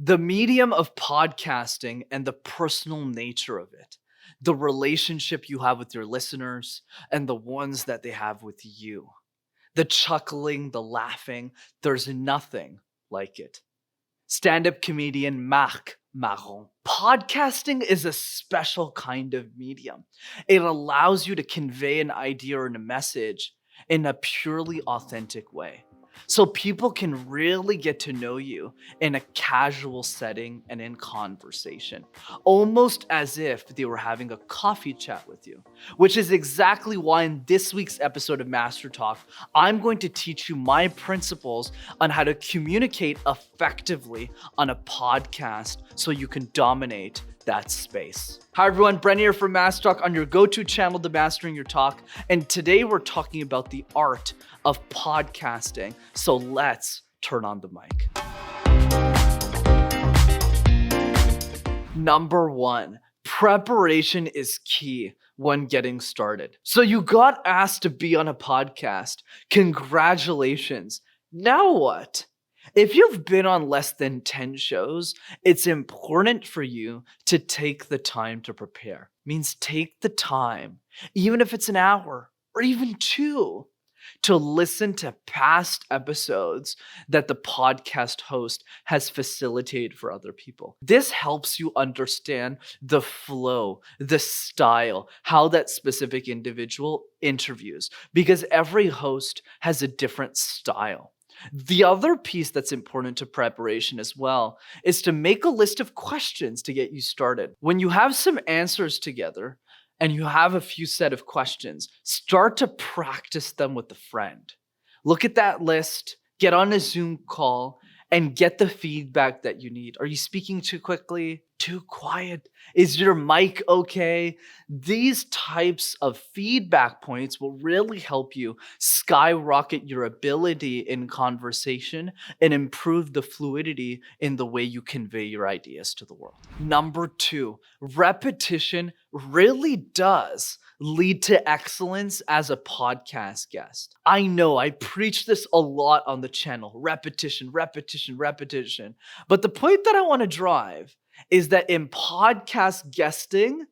The medium of podcasting and the personal nature of it, the relationship you have with your listeners and the ones that they have with you, the chuckling, the laughing, there's nothing like it. Stand-up comedian Marc Maron. Podcasting is a special kind of medium. It allows you to convey an idea or a message in a purely authentic way. So people can really get to know you in a casual setting and in conversation, almost as if they were having a coffee chat with you, which is exactly why in this week's episode of MasterTalk, I'm going to teach you my principles on how to communicate effectively on a podcast so you can dominate that space. Hi everyone, Bren here from MasterTalk on your go-to channel to Mastering Your Talk. And today we're talking about the art of podcasting. So let's turn on the mic. Number one, preparation is key when getting started. So you got asked to be on a podcast. Congratulations. Now what? If you've been on less than 10 shows, it's important for you to take the time to prepare. Means take the time, even if it's an hour or even two, to listen to past episodes that the podcast host has facilitated for other people. This helps you understand the flow, the style, how that specific individual interviews, because every host has a different style. The other piece that's important to preparation as well is to make a list of questions to get you started. When you have some answers together and you have a few set of questions, start to practice them with a friend. Look at that list, get on a Zoom call, and get the feedback that you need. Are you speaking too quickly? Too quiet? Is your mic okay? These types of feedback points will really help you skyrocket your ability in conversation and improve the fluidity in the way you convey your ideas to the world. Number two, repetition really does lead to excellence as a podcast guest. I know I preach this a lot on the channel, repetition, repetition, repetition. But the point that I want to drive is that in podcast guesting,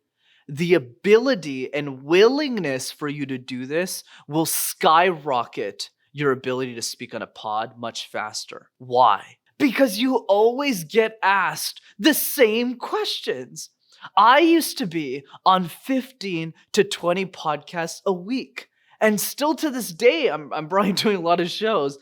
the ability and willingness for you to do this will skyrocket your ability to speak on a pod much faster. Why? Because you always get asked the same questions. I used to be on 15 to 20 podcasts a week. And still to this day, I'm probably doing a lot of shows.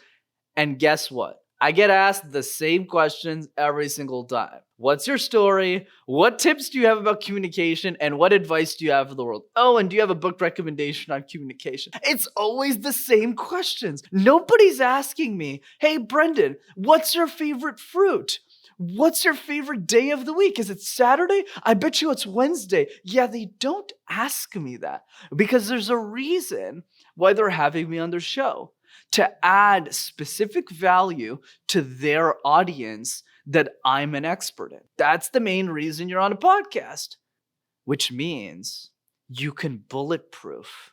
And guess what? I get asked the same questions every single time. What's your story? What tips do you have about communication? And what advice do you have for the world? Oh, and do you have a book recommendation on communication? It's always the same questions. Nobody's asking me, hey, Brendan, what's your favorite fruit? What's your favorite day of the week? Is it Saturday? I bet you it's Wednesday. Yeah, they don't ask me that because there's a reason why they're having me on their show, to add specific value to their audience that I'm an expert in. That's the main reason you're on a podcast, which means you can bulletproof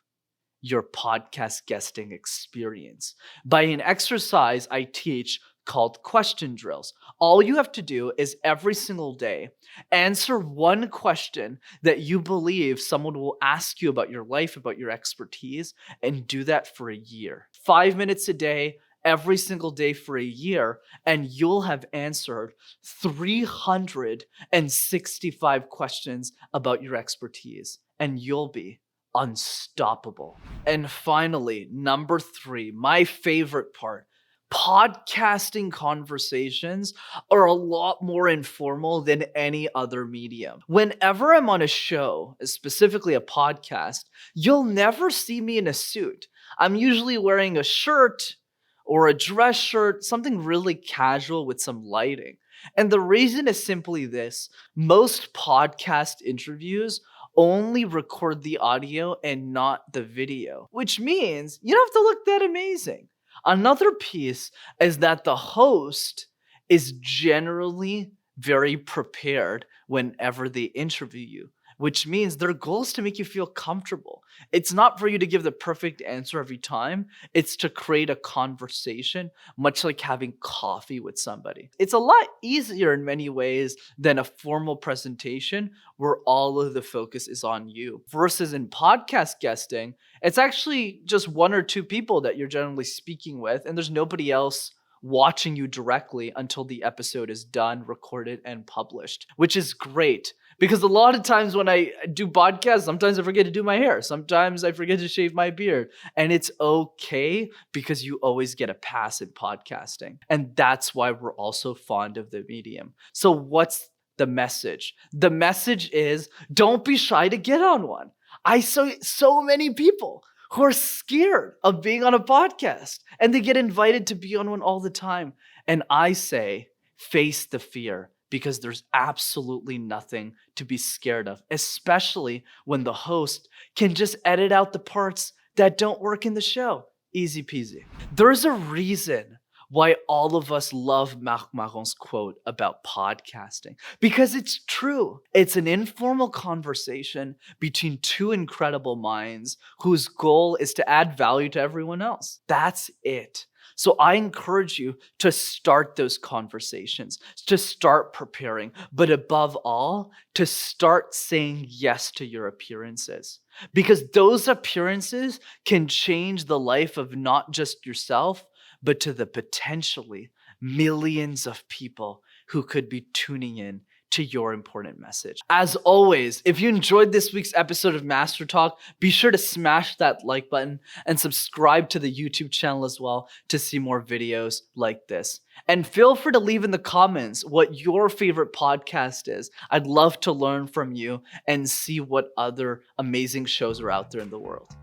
your podcast guesting experience by an exercise I teach called question drills. All you have to do is every single day answer one question that you believe someone will ask you about your life, about your expertise, and do that for a year. 5 minutes a day, every single day for a year, and you'll have answered 365 questions about your expertise, and you'll be unstoppable. And finally, number three, my favorite part. Podcasting conversations are a lot more informal than any other medium. Whenever I'm on a show, specifically a podcast, you'll never see me in a suit. I'm usually wearing a shirt or a dress shirt, something really casual with some lighting. And the reason is simply this: most podcast interviews only record the audio and not the video, which means you don't have to look that amazing. Another piece is that the host is generally very prepared whenever they interview you, which means their goal is to make you feel comfortable. It's not for you to give the perfect answer every time. It's to create a conversation, much like having coffee with somebody. It's a lot easier in many ways than a formal presentation where all of the focus is on you. Versus in podcast guesting, it's actually just one or two people that you're generally speaking with, and there's nobody else watching you directly until the episode is done, recorded, and published, which is great. Because a lot of times when I do podcasts, sometimes I forget to do my hair. Sometimes I forget to shave my beard. And it's okay because you always get a pass in podcasting. And that's why we're also fond of the medium. So what's the message? The message is don't be shy to get on one. I saw so many people who are scared of being on a podcast and they get invited to be on one all the time. And I say, face the fear because there's absolutely nothing to be scared of, especially when the host can just edit out the parts that don't work in the show. Easy peasy. There's a reason why all of us love Marc Maron's quote about podcasting, because it's true. It's an informal conversation between two incredible minds whose goal is to add value to everyone else. That's it. So I encourage you to start those conversations, to start preparing, but above all, to start saying yes to your appearances. Because those appearances can change the life of not just yourself, but to the potentially millions of people who could be tuning in to your important message. As always, if you enjoyed this week's episode of MasterTalk, be sure to smash that like button and subscribe to the YouTube channel as well to see more videos like this. And feel free to leave in the comments what your favorite podcast is. I'd love to learn from you and see what other amazing shows are out there in the world.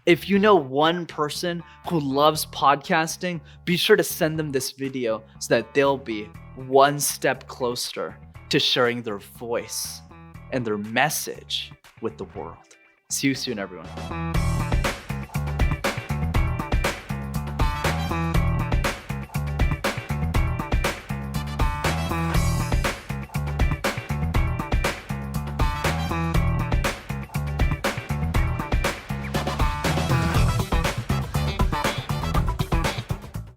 If you know one person who loves podcasting, be sure to send them this video so that they'll be one step closer to sharing their voice and their message with the world. See you soon, everyone.